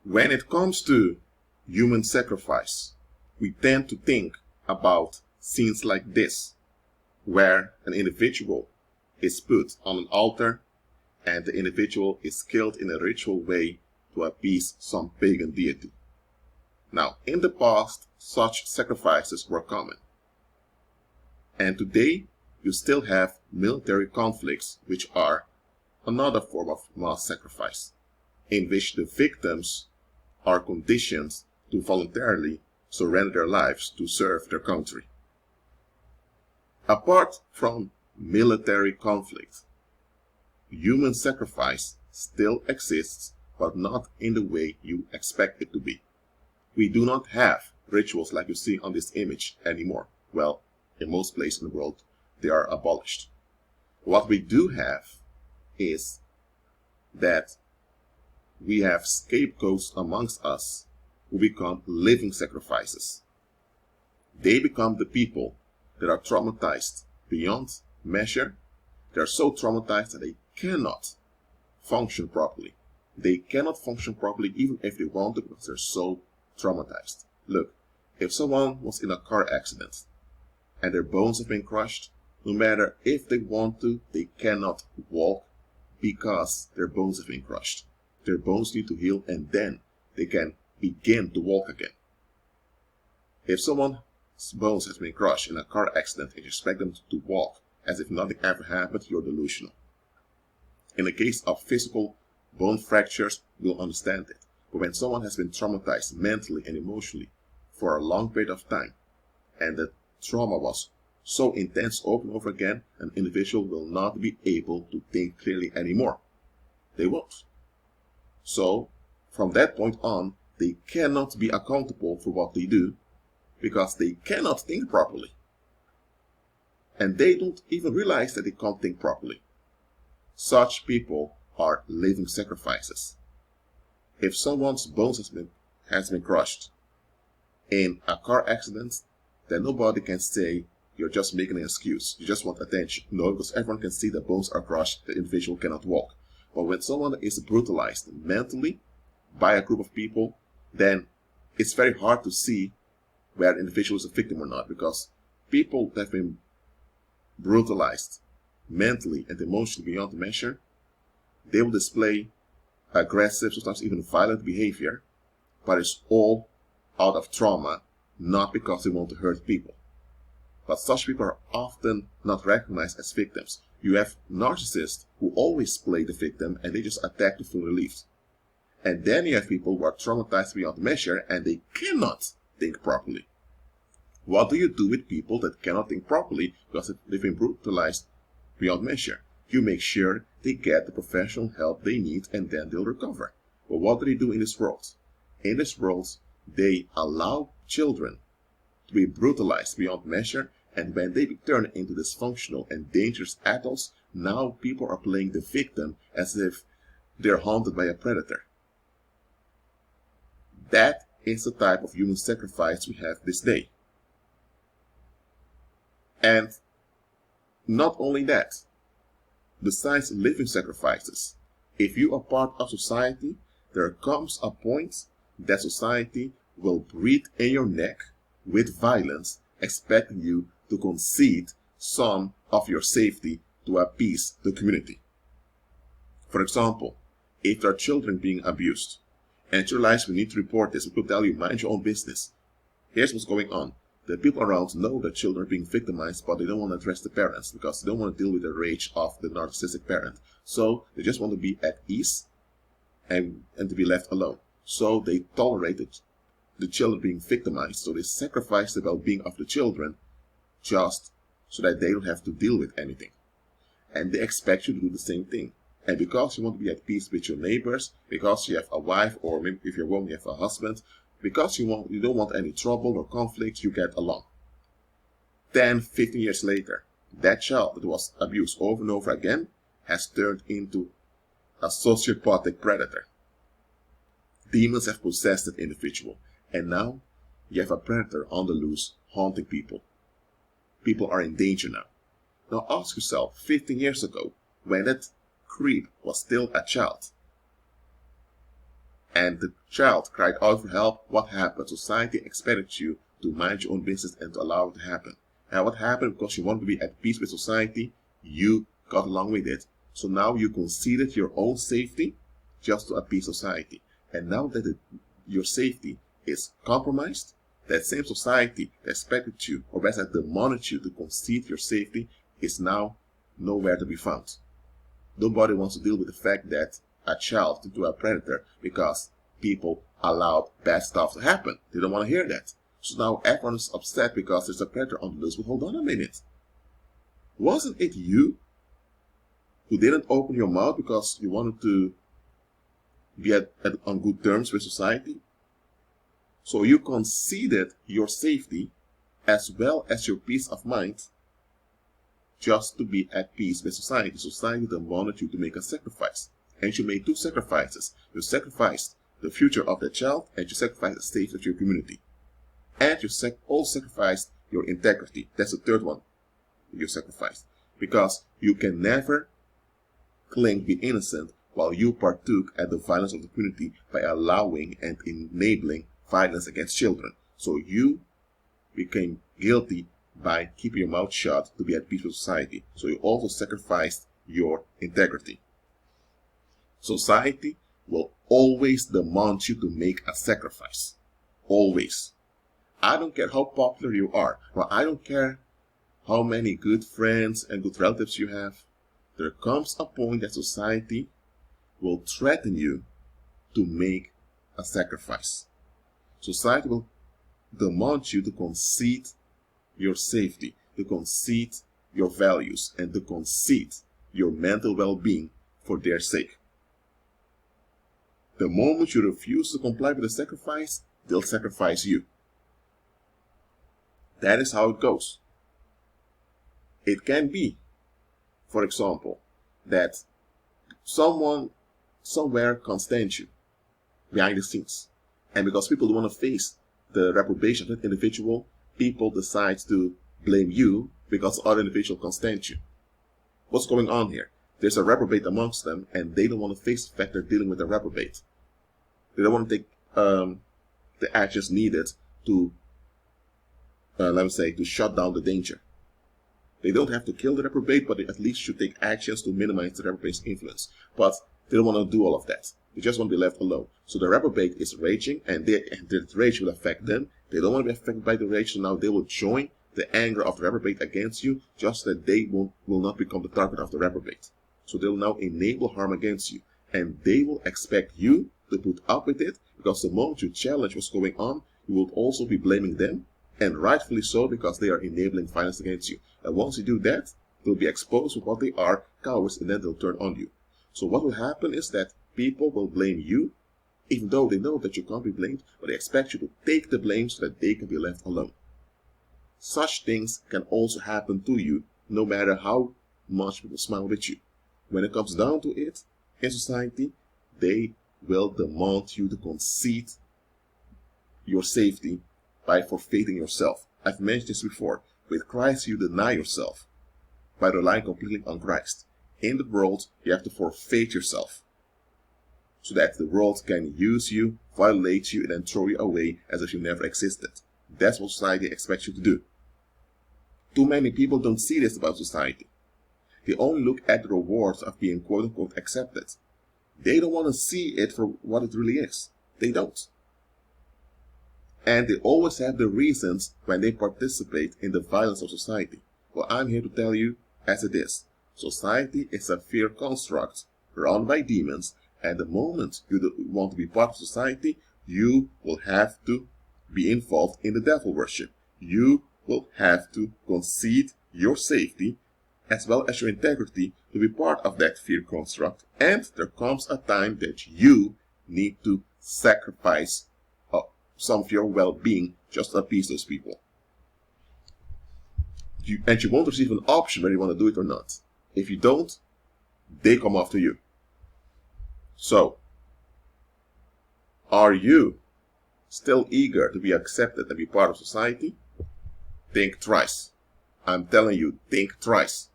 When it comes to human sacrifice, we tend to think about scenes like this, where an individual is put on an altar and the individual is killed in a ritual way to appease some pagan deity. Now, in the past, such sacrifices were common. And today, you still have military conflicts, which are another form of mass sacrifice, in which the victims are conditioned to voluntarily surrender their lives to serve their country. Apart from military conflict, human sacrifice still exists, but not in the way you expect it to be. We do not have rituals like you see on this image anymore. Well, in most places in the world, they are abolished. What we do have is that we have scapegoats amongst us who become living sacrifices. They become the people that are traumatized beyond measure. They are so traumatized that they cannot function properly. They cannot function properly even if they want to, because they're so traumatized. Look, if someone was in a car accident and their bones have been crushed, no matter if they want to, they cannot walk because their bones have been crushed. Their bones need to heal and then they can begin to walk again. If someone's bones has been crushed in a car accident and you expect them to walk as if nothing ever happened, you're delusional. In the case of physical bone fractures, you'll understand it. But when someone has been traumatized mentally and emotionally for a long period of time, and the trauma was so intense over and over again, an individual will not be able to think clearly anymore. They won't. So, from that point on, they cannot be accountable for what they do because they cannot think properly. And they don't even realize that they can't think properly. Such people are living sacrifices. If someone's bones has been crushed in a car accident, then nobody can say you're just making an excuse. You just want attention. No, because everyone can see that bones are crushed, the individual cannot walk. But when someone is brutalized mentally by a group of people, then it's very hard to see where the individual is a victim or not, because people that have been brutalized mentally and emotionally beyond measure, they will display aggressive, sometimes even violent behavior, but it's all out of trauma, not because they want to hurt people. But such people are often not recognized as victims. You have narcissists who always play the victim and they just attack to feel relieved. And then you have people who are traumatized beyond measure and they cannot think properly. What do you do with people that cannot think properly because they've been brutalized beyond measure? You make sure they get the professional help they need and then they'll recover. But what do they do in this world? In this world, they allow children to be brutalized beyond measure, and when they turn into dysfunctional and dangerous adults, now people are playing the victim as if they're haunted by a predator. That is the type of human sacrifice we have this day. And not only that, besides living sacrifices, if you are part of society, there comes a point that society will breathe in your neck with violence, expecting you to concede some of your safety to appease the community. For example, if there are children being abused, and you realize we need to report this, people tell you, mind your own business. Here's what's going on. The people around know that children are being victimized, but they don't want to address the parents because they don't want to deal with the rage of the narcissistic parent. So they just want to be at ease and to be left alone. So they tolerated the children being victimized. So they sacrifice the well-being of the children just so that they don't have to deal with anything. And they expect you to do the same thing. And because you want to be at peace with your neighbors, because you have a wife, or maybe if you're a woman, you have a husband, because you don't want any trouble or conflict, you get along. 10, 15 years later, that child that was abused over and over again has turned into a sociopathic predator. Demons have possessed that individual. And now you have a predator on the loose haunting people. People are in danger now. Now ask yourself, 15 years ago, when that creep was still a child, and the child cried out for help, what happened? Society expected you to mind your own business and to allow it to happen. And what happened? Because you wanted to be at peace with society, you got along with it. So now you conceded your own safety just to appease society. And now that your safety is compromised, that same society that expected you, or better, that demanded you to concede your safety, is now nowhere to be found. Nobody wants to deal with the fact that a child turned into a predator because people allowed bad stuff to happen. They don't want to hear that. So now everyone is upset because there's a predator on the loose. But hold on a minute. Wasn't it you who didn't open your mouth because you wanted to be on good terms with society? So you conceded your safety as well as your peace of mind just to be at peace with society. Society then wanted you to make a sacrifice. And you made two sacrifices. You sacrificed the future of the child, and you sacrificed the safety of your community. And you also sacrificed your integrity. That's the third one you sacrificed. Because you can never claim to be innocent while you partook at the violence of the community by allowing and enabling violence against children. So you became guilty by keeping your mouth shut to be at peace with society. So you also sacrificed your integrity. Society will always demand you to make a sacrifice. Always. I don't care how popular you are. Well, I don't care how many good friends and good relatives you have. There comes a point that society will threaten you to make a sacrifice. Society will demand you to concede your safety, to concede your values, and to concede your mental well-being for their sake. The moment you refuse to comply with the sacrifice, they'll sacrifice you. That is how it goes. It can be, for example, that someone somewhere constant you behind the scenes. And because people don't want to face the reprobation of that individual, people decide to blame you because other individual constant you. What's going on here? There's a reprobate amongst them, and they don't want to face the fact they're dealing with a reprobate. They don't want to take the actions needed to, to shut down the danger. They don't have to kill the reprobate, but they at least should take actions to minimize the reprobate's influence. But they don't want to do all of that. They just want to be left alone. So the reprobate is raging, and the rage will affect them. They don't want to be affected by the rage, so now they will join the anger of the reprobate against you, just that they will not become the target of the reprobate. So they will now enable harm against you, and they will expect you to put up with it, because the moment you challenge what's going on, you will also be blaming them, and rightfully so, because they are enabling violence against you. And once you do that, they'll be exposed with what they are, cowards, and then they'll turn on you. So what will happen is that people will blame you, even though they know that you can't be blamed, but they expect you to take the blame so that they can be left alone. Such things can also happen to you, no matter how much people smile with you. When it comes down to it, in society, they will demand you to concede your safety by forfeiting yourself. I've mentioned this before. With Christ, you deny yourself by relying completely on Christ. In the world, you have to forfeit yourself so that the world can use you, violate you, and then throw you away as if you never existed. That's what society expects you to do. Too many people don't see this about society. They only look at the rewards of being quote-unquote accepted. They don't want to see it for what it really is. They don't. And they always have the reasons when they participate in the violence of society. Well, I'm here to tell you as it is. Society is a fear construct run by demons, and the moment you want to be part of society, you will have to be involved in the devil worship. You will have to concede your safety as well as your integrity to be part of that fear construct. And there comes a time that you need to sacrifice some of your well-being just to appease those people. And you won't receive an option whether you want to do it or not. If you don't, they come after you. So, are you still eager to be accepted and be part of society? Think twice. I'm telling you, think twice.